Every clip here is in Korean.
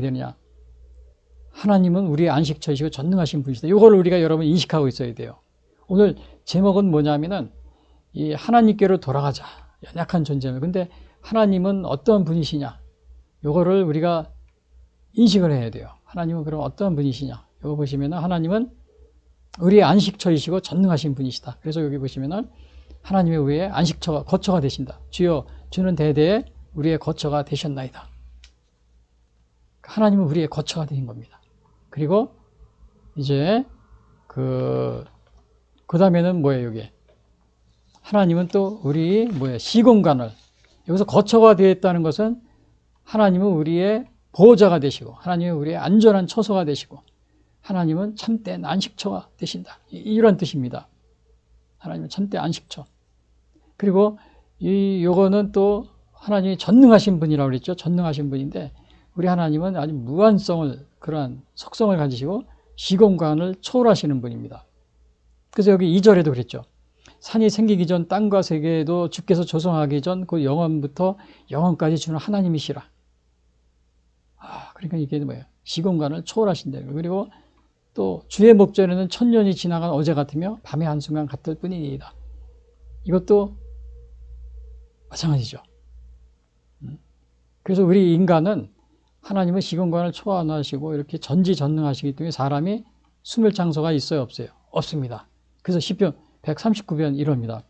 되느냐? 하나님은 우리의 안식처이시고 전능하신 분이시다. 이걸 우리가 여러분 인식하고 있어야 돼요. 오늘 제목은 뭐냐면은 이 하나님께로 돌아가자. 연약한 존재입니다. 근데 하나님은 어떤 분이시냐? 이거를 우리가 인식을 해야 돼요. 하나님은 그럼 어떤 분이시냐? 이거 보시면은 하나님은 우리의 안식처이시고 전능하신 분이시다. 그래서 여기 보시면은 하나님의 우리의 안식처가 거처가 되신다. 주여 주는 대대에 우리의 거처가 되셨나이다. 하나님은 우리의 거처가 되신 겁니다. 그리고 이제 그 다음에는 뭐예요, 여기? 하나님은 또 우리 시공간을 여기서 거처가 되었다는 것은 하나님은 우리의 보호자가 되시고 하나님은 우리의 안전한 처소가 되시고 하나님은 참된 안식처가 되신다. 이런 뜻입니다. 하나님은 참된 안식처. 그리고 요거는 또 하나님이 전능하신 분이라고 그랬죠. 전능하신 분인데 우리 하나님은 아주 무한성을 그러한 속성을 가지시고 시공간을 초월하시는 분입니다. 그래서 여기 2절에도 그랬죠. 산이 생기기 전 땅과 세계에도 주께서 조성하기 전 그 영원부터 영원까지 주는 하나님이시라. 그러니까 이게 뭐예요? 시공간을 초월하신다. 그리고 또 주의 목전에는 천년이 지나간 어제 같으며 밤의 한순간 같을 뿐이니이다. 이것도 마찬가지죠. 그래서 우리 인간은 하나님은 시공간을 초월하시고 이렇게 전지전능하시기 때문에 사람이 숨을 장소가 있어요, 없어요? 없습니다. 그래서 시편 139편 이럽니다.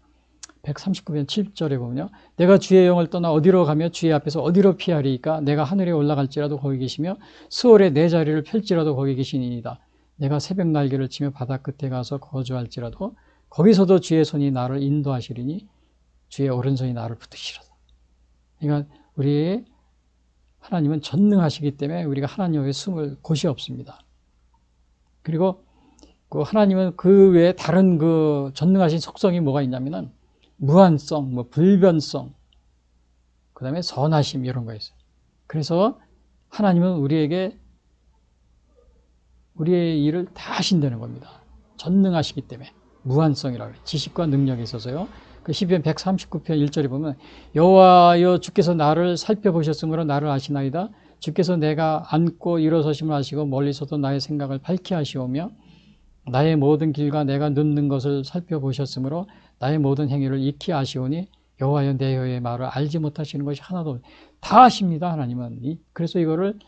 139편 7절에 보면요. 내가 주의 영을 떠나 어디로 가며 주의 앞에서 어디로 피하리이까? 내가 하늘에 올라갈지라도 거기 계시며 수월에 내 자리를 펼지라도 거기 계시니이다. 내가 새벽 날개를 치며 바다 끝에 가서 거주할지라도 거기서도 주의 손이 나를 인도하시리니 주의 오른손이 나를 붙드시리라. 그러니까 우리 하나님은 전능하시기 때문에 우리가 하나님 외에 숨을 곳이 없습니다. 그리고 그 하나님은 그 외에 다른 그 전능하신 속성이 뭐가 있냐면은 무한성, 불변성, 그 다음에 선하심 이런 거 있어요. 그래서 하나님은 우리에게 우리의 일을 다 하신다는 겁니다. 전능하시기 때문에 무한성이라고 해요. 지식과 능력이 있어서요. 그 시편 139편 1절에 보면 여호와여 주께서 나를 살펴보셨으므로 나를 아시나이다. 주께서 내가 앉고 일어서심을 아시고 멀리서도 나의 생각을 밝히 하시오며 나의 모든 길과 내가 눕는 것을 살펴보셨으므로 나의 모든 행위를 익히 아시오니 여호와여 내 혀의 말을 알지 못하시는 것이 하나도 없다. 다 아십니다. 하나님은. 그래서 이거를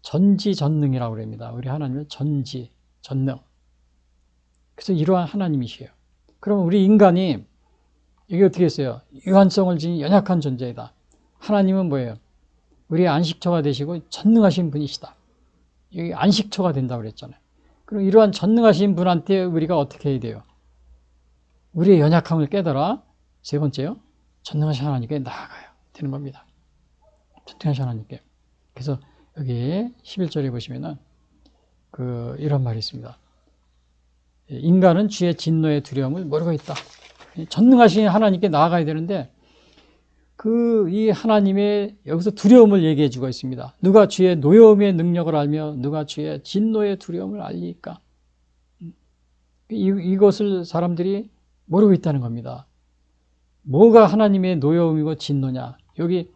전지전능이라고 합니다. 우리 하나님은 전지전능. 그래서 이러한 하나님이시에요. 그러면 우리 인간이 이게 어떻게 했어요? 유한성을 지닌 연약한 존재이다. 하나님은 뭐예요? 우리의 안식처가 되시고 전능하신 분이시다. 여기 안식처가 된다고 그랬잖아요. 그럼 이러한 전능하신 분한테 우리가 어떻게 해야 돼요? 우리의 연약함을 깨달아 세 번째요. 전능하신 하나님께 나아가야 되는 겁니다. 전능하신 하나님께. 그래서 여기 11절에 보시면은 이런 말이 있습니다. 인간은 주의 진노의 두려움을 모르고 있다. 전능하신 하나님께 나아가야 되는데 이 하나님의 여기서 두려움을 얘기해 주고 있습니다. 누가 주의 노여움의 능력을 알며 누가 주의 진노의 두려움을 알리까? 이것을 사람들이 모르고 있다는 겁니다. 뭐가 하나님의 노여움이고 진노냐? 여기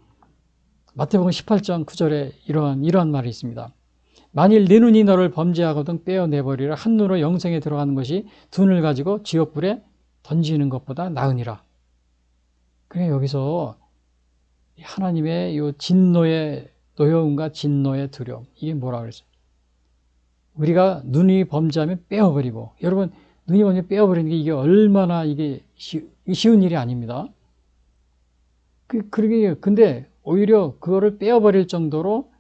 마태복음 18장 9절에 이러한 말이 있습니다. 만일 네 눈이 너를 범죄하거든 떼어내버리라. 한 눈으로 영생에 들어가는 것이 두 눈을 가지고 지옥불에 던지는 것보다 나으니라. 그래 여기서 하나님의 이 진노의 노여움과 진노의 두려움 이게 뭐라 그랬어요? 우리가 눈이 범죄하면 빼어버리고 여러분 눈이 범죄하면 빼어버리는 게 이게 얼마나 이게 쉬운 일이 아닙니다. 근데 오히려 그거를 빼어버릴 정도로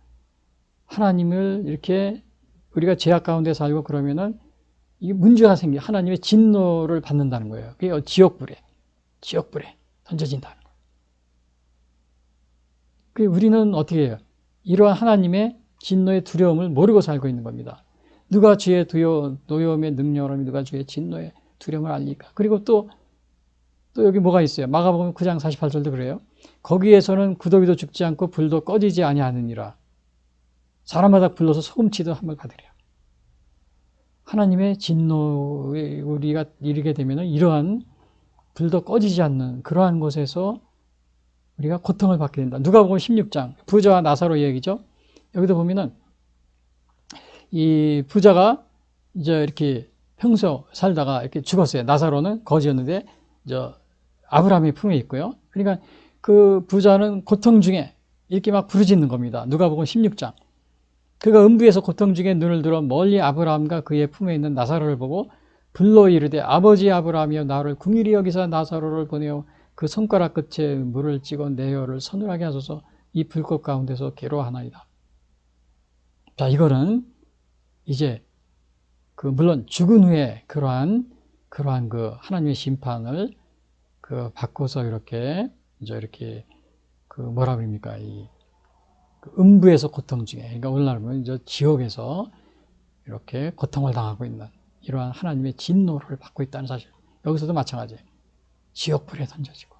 하나님을 이렇게 우리가 죄악 가운데 살고 그러면은 이게 문제가 생겨 하나님의 진노를 받는다는 거예요. 그게 지옥불에 던져진다는 거예요. 우리는 어떻게 해요? 이러한 하나님의 진노의 두려움을 모르고 살고 있는 겁니다. 누가 주의 노여움의 능력을 하며 누가 주의 진노의 두려움을 알리까? 그리고 또 여기 뭐가 있어요? 마가복음 9장 48절도 그래요. 거기에서는 구더기도 죽지 않고 불도 꺼지지 아니하느니라. 사람마다 불러서 소금치도 함을 받으랴. 하나님의 진노에 우리가 이르게 되면 이러한 불도 꺼지지 않는 그러한 곳에서 우리가 고통을 받게 된다. 누가복음 16장 부자와 나사로 얘기죠. 여기도 보면은 이 부자가 이제 이렇게 평소 살다가 이렇게 죽었어요. 나사로는 거지였는데 아브라함의 품에 있고요. 그러니까 그 부자는 고통 중에 이렇게 막 부르짖는 겁니다. 누가복음 16장. 그가 음부에서 고통 중에 눈을 들어 멀리 아브라함과 그의 품에 있는 나사로를 보고 불러 이르되 아버지 아브라함이여 나를 궁일이 여기서 나사로를 보내어 그 손가락 끝에 물을 찍어 내 혀를 서늘하게 하소서 이 불꽃 가운데서 괴로워하나이다. 자, 이거는 이제 물론 죽은 후에 그러한 그 하나님의 심판을 바꿔서 이렇게 뭐라 그럽니까? 음부에서 고통 중에, 그러니까 오늘날 보면 지옥에서 이렇게 고통을 당하고 있는 이러한 하나님의 진노를 받고 있다는 사실. 여기서도 마찬가지예요. 지옥불에 던져지고.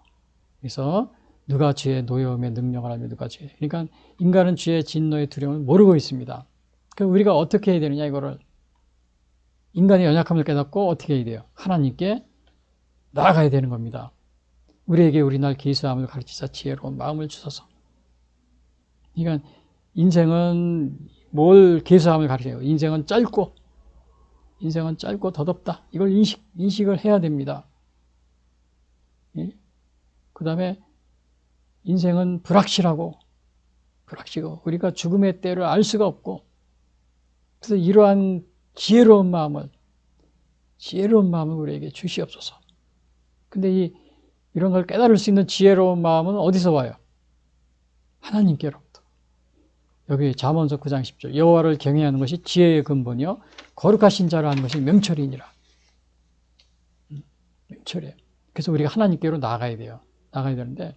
그래서 누가 죄의 노여움에 능력을 하며 누가 죄. 그러니까 인간은 죄의 진노의 두려움을 모르고 있습니다. 그럼 우리가 어떻게 해야 되느냐, 이거를. 인간의 연약함을 깨닫고 어떻게 해야 돼요? 하나님께 나아가야 되는 겁니다. 우리에게 우리날 계수함을 가르치사 지혜로운 마음을 주소서. 그러니까 인생은 뭘 계수함을 가르쳐요? 인생은 짧고 더덥다. 이걸 인식을 해야 됩니다. 예? 그 다음에 인생은 불확실하고 우리가 죽음의 때를 알 수가 없고, 그래서 이러한 지혜로운 마음을 우리에게 주시옵소서. 근데 이런 걸 깨달을 수 있는 지혜로운 마음은 어디서 와요? 하나님께로부터. 여기 잠언서 9장 10절 여호와를 경외하는 것이 지혜의 근본이요 거룩하신 자를 하는 것이 명철이니라. 명철이에요. 그래서 우리가 하나님께로 나가야 되는데,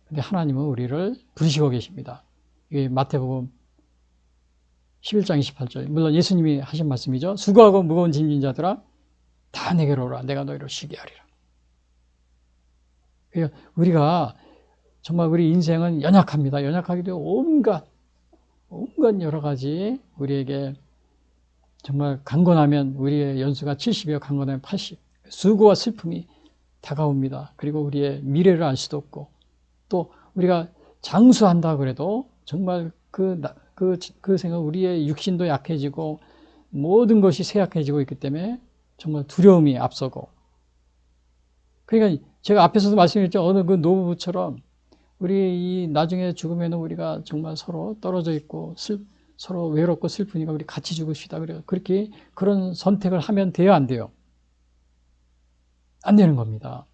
근데 하나님은 우리를 부르시고 계십니다. 이게 마태복음 11장 28절. 물론 예수님이 하신 말씀이죠. 수고하고 무거운 짐진 자들아 다 내게로 오라. 내가 너희를 쉬게 하리라. 그러니까 우리가 정말 우리 인생은 연약합니다. 연약하기도 온갖 여러 가지 우리에게 정말 강건하면 우리의 연수가 70이요 강건하면 80. 수고와 슬픔이 다가옵니다. 그리고 우리의 미래를 알 수도 없고, 또 우리가 장수한다 그래도 정말 그 생각, 우리의 육신도 약해지고 모든 것이 쇠약해지고 있기 때문에 정말 두려움이 앞서고. 그러니까 제가 앞에서도 말씀드렸죠. 어느 그 노부부처럼 우리 나중에 죽으면 우리가 정말 서로 떨어져 있고 서로 외롭고 슬프니까 우리 같이 죽읍시다. 그래요. 그런 선택을 하면 돼요, 안 돼요? 안 되는 겁니다.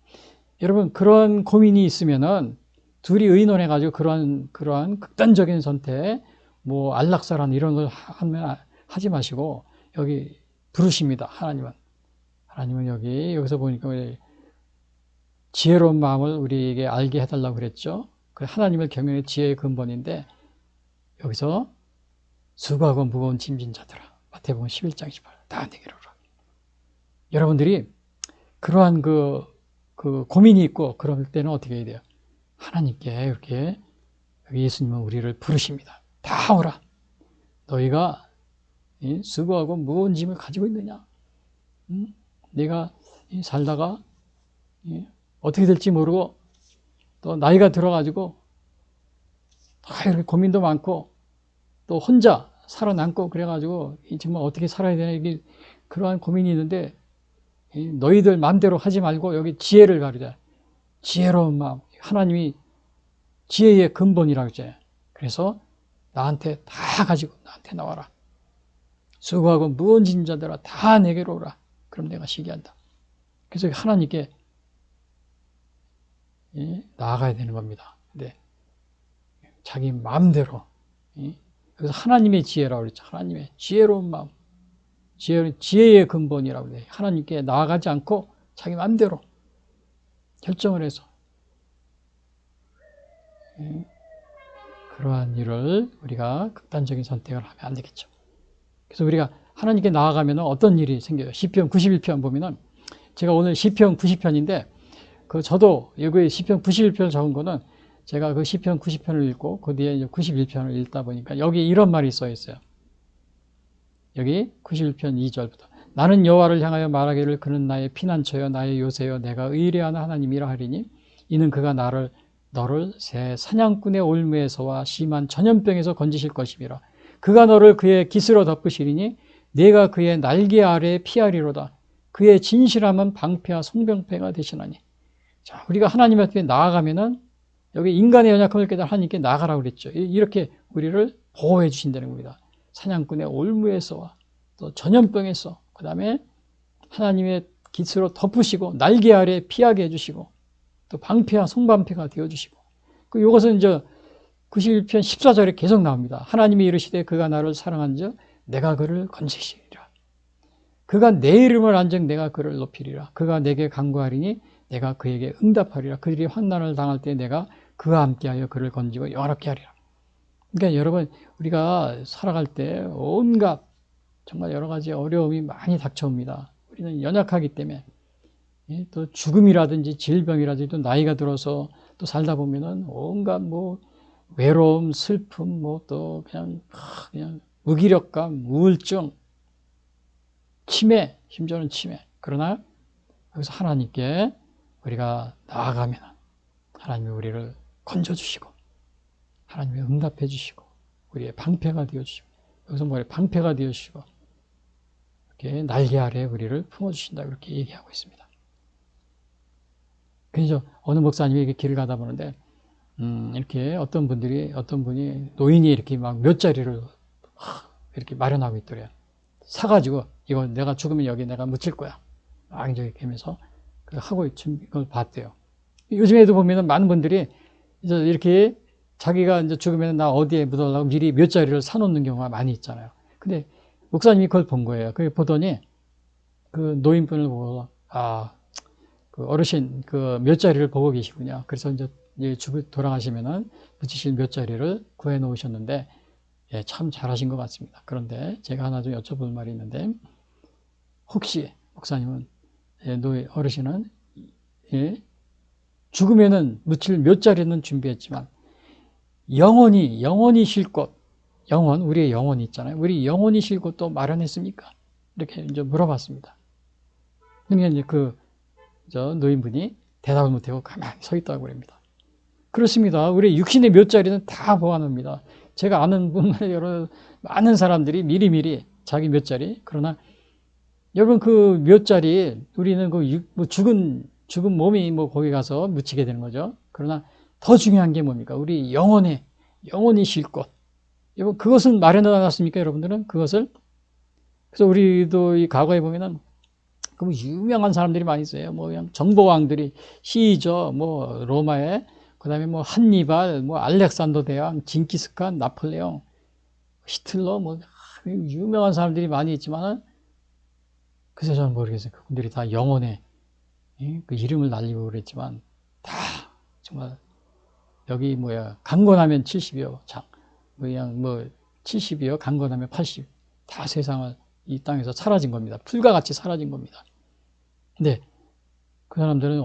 여러분, 그런 고민이 있으면은 둘이 의논해가지고 그러한 극단적인 선택, 뭐 안락사란 이런 걸 하지 마시고 여기 부르십니다. 하나님은 여기서 보니까 우리 지혜로운 마음을 우리에게 알게 해달라고 그랬죠. 그 하나님을 경외의 지혜의 근본인데, 여기서 수고하고 무거운 짐진 자들아, 마태복음 11장 18, 다 내게로 오라. 여러분들이 그러한 그 고민이 있고 그럴 때는 어떻게 해야 돼요? 하나님께 이렇게, 여기 예수님은 우리를 부르십니다. 다 오라. 너희가 수고하고 무거운 짐을 가지고 있느냐? 내가 살다가 어떻게 될지 모르고 또 나이가 들어가지고 이렇게 고민도 많고 또 혼자 살아남고 그래가지고 정말 어떻게 살아야 되나, 이게 그러한 고민이 있는데, 너희들 마음대로 하지 말고 여기 지혜를 가르자. 지혜로운 마음. 하나님이 지혜의 근본이라고 했잖아요. 그래서 나한테 다 가지고 나한테 나와라. 수고하고 무거운 짐진 자들아 다 내게로 오라. 그럼 내가 쉬게 한다. 그래서 하나님께 나아가야 되는 겁니다. 근데 자기 마음대로, 그래서 하나님의 지혜라고 그랬죠. 하나님의 지혜로운 마음, 지혜의 근본이라고 해요. 하나님께 나아가지 않고 자기 마음대로 결정을 해서 그러한 일을 우리가 극단적인 선택을 하면 안 되겠죠. 그래서 우리가 하나님께 나아가면 어떤 일이 생겨요? 시편 91편 보면은, 제가 오늘 시편 90편인데 저도 여기 시편 91편을 적은 거는 제가 그 시편 90편을 읽고 그 뒤에 이제 91편을 읽다 보니까 여기 이런 말이 써 있어요. 여기 91편 2절부터 나는 여호와를 향하여 말하기를 그는 나의 피난처여 나의 요새여 내가 의뢰하는 하나님이라 하리니 이는 그가 너를 새 사냥꾼의 올무에서와 심한 전염병에서 건지실 것임이라. 그가 너를 그의 깃으로 덮으시리니 내가 그의 날개 아래에 피하리로다. 그의 진실함은 방패와 성병패가 되시나니. 자, 우리가 하나님 앞에 나아가면은 여기 인간의 연약함을 깨달아 하나님께 나아가라고 그랬죠. 이렇게 우리를 보호해 주신다는 겁니다. 사냥꾼의 올무에서와 또 전염병에서, 그 다음에 하나님의 깃으로 덮으시고 날개 아래 피하게 해주시고 또 방패와 성방패가 되어주시고, 그 이것은 이제 91편 14절에 계속 나옵니다. 하나님이 이르시되 그가 나를 사랑한즉 내가 그를 건지시리라. 그가 내 이름을 안즉 내가 그를 높이리라. 그가 내게 간구하리니 내가 그에게 응답하리라. 그들이 환난을 당할 때 내가 그와 함께하여 그를 건지고 영화롭게 하리라. 그러니까 여러분, 우리가 살아갈 때 온갖 정말 여러 가지 어려움이 많이 닥쳐옵니다. 우리는 연약하기 때문에. 또 죽음이라든지 질병이라든지 또 나이가 들어서 또 살다 보면은 온갖 뭐 외로움, 슬픔, 뭐 또 그냥 무기력감, 우울증, 치매, 심지어는 치매. 그러나 여기서 하나님께 우리가 나아가면 하나님이 우리를 건져주시고 하나님이 응답해 주시고 우리의 방패가 되어주시고, 여기서 뭐예요? 방패가 되어주시고 이렇게 날개 아래에 우리를 품어주신다, 그렇게 얘기하고 있습니다. 그래서 어느 목사님이 이렇게 길을 가다 보는데 이렇게 어떤 분이 노인이 이렇게 막 몇 자리를 이렇게 마련하고 있더래요. 사가지고 이거 내가 죽으면 여기 내가 묻힐 거야. 막 이제 이렇게 하면서 하고 이걸 봤대요. 요즘에도 보면은 많은 분들이 이제 이렇게 자기가 이제 죽으면 나 어디에 묻으려고 미리 몇 자리를 사놓는 경우가 많이 있잖아요. 근데 목사님이 그걸 본 거예요. 그걸 보더니 그 노인분을 보고 그 어르신 그 몇 자리를 보고 계시군요. 그래서 이제 돌아가시면은 묻히실 몇 자리를 구해 놓으셨는데, 예, 참 잘하신 것 같습니다. 그런데 제가 하나 좀 여쭤볼 말이 있는데, 혹시 목사님은 어르신은 죽으면은 묻힐 몇 자리는 준비했지만 영원히 쉴 곳, 우리의 영혼이 있잖아요. 우리 영혼이 쉴 곳도 마련했습니까? 이렇게 이제 물어봤습니다. 그러니까 이제 저 노인분이 대답을 못하고 가만히 서 있다고 그럽니다. 그렇습니다. 우리 육신의 몇 자리는 다 보완합니다. 제가 아는 분만 많은 사람들이 미리미리 자기 몇 자리. 그러나 여러분 그 몇 자리 우리는 죽은 몸이 거기 가서 묻히게 되는 거죠. 그러나 더 중요한 게 뭡니까? 우리 영혼이 쉴 곳. 여러분 그것은 마련해 놨습니까? 여러분들은 그것을. 그래서 우리도 이 과거에 보면은 그 유명한 사람들이 많이 있어요. 그냥 정보왕들이 시저, 로마에, 그 다음에 한니발, 알렉산더 대왕, 징기스칸, 나폴레옹, 히틀러, 유명한 사람들이 많이 있지만은, 글쎄 저는 모르겠어요. 그분들이 다 영혼에 그 이름을 날리고 그랬지만, 다 정말, 여기 강건하면 70이요, 70이요, 강건하면 80. 다 세상을 이 땅에서 사라진 겁니다. 풀과 같이 사라진 겁니다. 근데 그 사람들은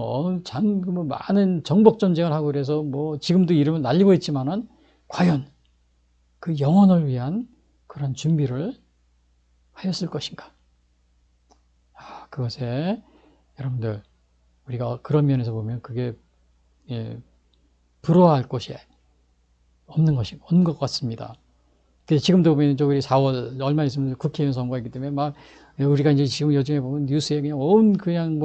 많은 정복 전쟁을 하고 그래서 지금도 이름을 날리고 있지만은 과연 그 영혼을 위한 그런 준비를 하였을 것인가? 그것에 여러분들 우리가 그런 면에서 보면 그게 부러워할 것이 없는 것 같습니다. 지금도 보면 우리 4월 얼마 있으면 국회의원 선거이기 때문에 우리가 이제 지금 요즘에 보면 뉴스에 그냥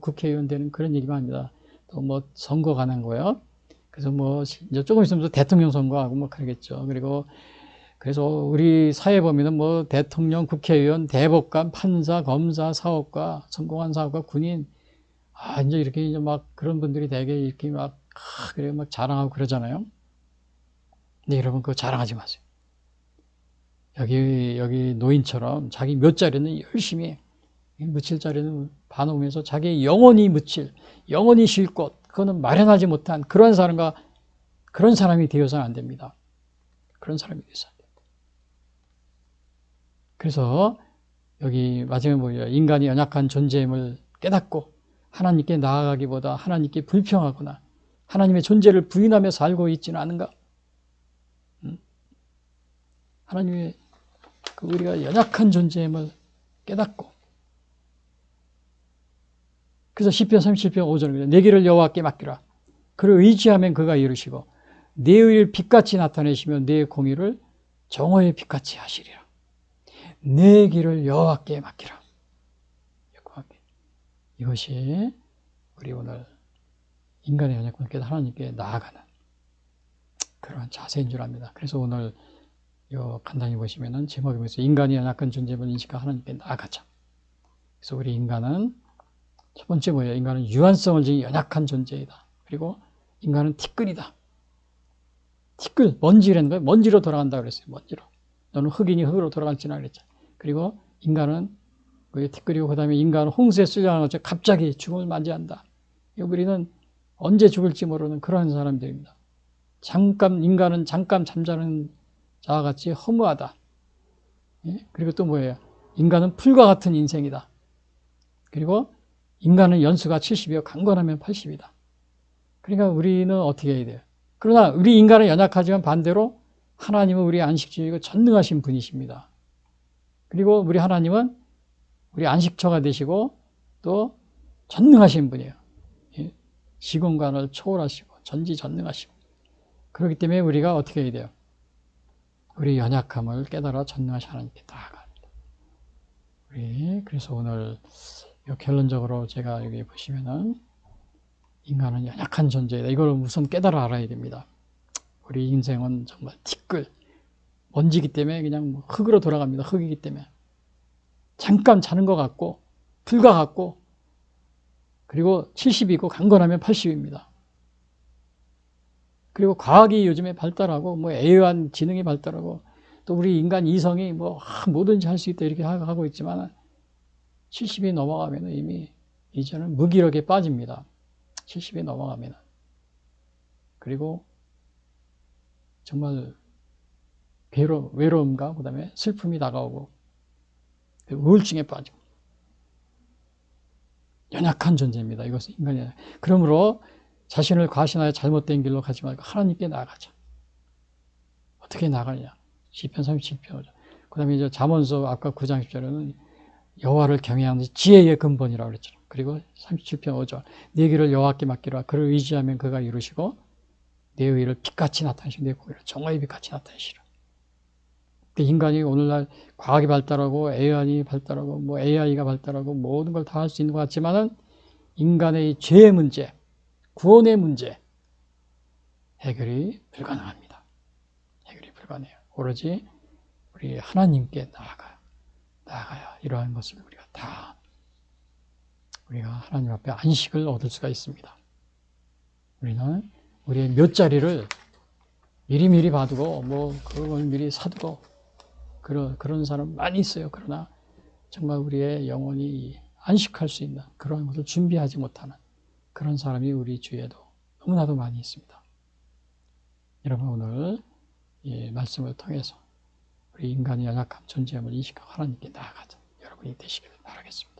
국회의원 되는 그런 얘기만 합니다. 또 선거 관한 거요. 그래서 이제 조금 있으면 대통령 선거하고 그러겠죠. 그래서 우리 사회 보면은 대통령, 국회의원, 대법관, 판사, 검사, 사업가, 성공한 사업가, 군인, 이제 이렇게 이제 그런 분들이 되게 이렇게 자랑하고 그러잖아요. 근데 여러분 그거 자랑하지 마세요. 여기 노인처럼 자기 몇 자리는 열심히 묻힐 자리는 봐놓으면서 자기 영원히 쉴 곳, 그거는 마련하지 못한 그런 사람이 되어서는 안 됩니다. 그런 사람이 되어서는 안 됩니다. 그래서 여기 마지막에 뭐예요? 인간이 연약한 존재임을 깨닫고 하나님께 나아가기보다 하나님께 불평하거나 하나님의 존재를 부인하며 살고 있지는 않은가? 하나님의 우리가 연약한 존재임을 깨닫고, 그래서 시편 37편 5절입니다. 내 길을 여호와께 맡기라. 그를 의지하면 그가 이루시고 내 의를 빛같이 나타내시며 내 공의를 정오의 빛같이 하시리라. 내 길을 여호와께 맡기라. 이것이 우리 오늘 인간의 연약함을 깨달아 하나님께 나아가는 그러한 자세인 줄 압니다. 그래서 오늘 간단히 보시면은 제목이 뭐죠? 인간이 연약한 존재임을 인식하고 하나님께 나아가자. 그래서 우리 인간은 첫 번째 뭐예요? 인간은 유한성을 지닌 연약한 존재이다. 그리고 인간은 티끌이다. 티끌, 먼지라는 거예요. 먼지로 돌아간다 그랬어요. 먼지로. 너는 흙이니 흙으로 돌아갈지나 그랬죠. 그리고 인간은 티끌이고 그 다음에 인간은 홍수에 쓸려가는 것처럼 갑자기 죽음을 맞이한다. 우리는 언제 죽을지 모르는 그러한 사람들입니다. 인간은 잠깐 잠자는 자와 같이 허무하다. 그리고 또 뭐예요? 인간은 풀과 같은 인생이다. 그리고 인간은 연수가 70이요. 강건하면 80이다. 그러니까 우리는 어떻게 해야 돼요? 그러나 우리 인간은 연약하지만 반대로 하나님은 우리 안식주이고 전능하신 분이십니다. 그리고 우리 하나님은 우리 안식처가 되시고 또 전능하신 분이에요. 시공간을 초월하시고 전지전능하시고. 그렇기 때문에 우리가 어떻게 해야 돼요? 우리 연약함을 깨달아 전능하신 하나님께 나아갑니다. 그래서 오늘 결론적으로 제가 여기 보시면은 인간은 연약한 존재이다. 이걸 우선 깨달아 알아야 됩니다. 우리 인생은 정말 티끌, 먼지기 때문에 그냥 흙으로 돌아갑니다. 흙이기 때문에. 잠깐 자는 것 같고, 풀과 같고, 그리고 70이고 강건하면 80입니다. 그리고 과학이 요즘에 발달하고, 애완 지능이 발달하고, 또 우리 인간 이성이 뭐든지 할 수 있다 이렇게 하고 있지만, 70이 넘어가면 이미 이제는 무기력에 빠집니다. 70이 넘어가면. 그리고 정말 외로움과 그 다음에 슬픔이 다가오고 우울증에 빠지고 연약한 존재입니다. 이것은 인간이. 그러므로 자신을 과신하여 잘못된 길로 가지 말고 하나님께 나아가자. 어떻게 나가냐? 시편 37편 5절. 그 다음에 이제 잠언서 아까 9장 10절에는 여호와를 경외하는 지혜의 근본이라고 그랬잖아요. 그리고 37편 5절. 내 길을 여호와께 맡기라. 그를 의지하면 그가 이루시고 내 의를 빛같이 나타내시고 내 공의를 정오의 빛같이 나타내시라. 인간이 오늘날 과학이 발달하고 AI이 발달하고 AI가 발달하고 모든 걸 다 할 수 있는 것 같지만은 인간의 죄의 문제, 구원의 문제 해결이 불가능합니다. 해결이 불가능해요. 오로지 우리 하나님께 나아가야 이러한 것을 우리가 하나님 앞에 안식을 얻을 수가 있습니다. 우리는 우리의 몇 자리를 미리미리 봐두고 그걸 미리 사두고 그런 사람 많이 있어요. 그러나 정말 우리의 영혼이 안식할 수 있는 그런 것을 준비하지 못하는 그런 사람이 우리 주위에도 너무나도 많이 있습니다. 여러분 오늘 이 말씀을 통해서 우리 인간의 연약함 존재함을 인식하고 하나님께 나아가자. 여러분이 되시기를 바라겠습니다.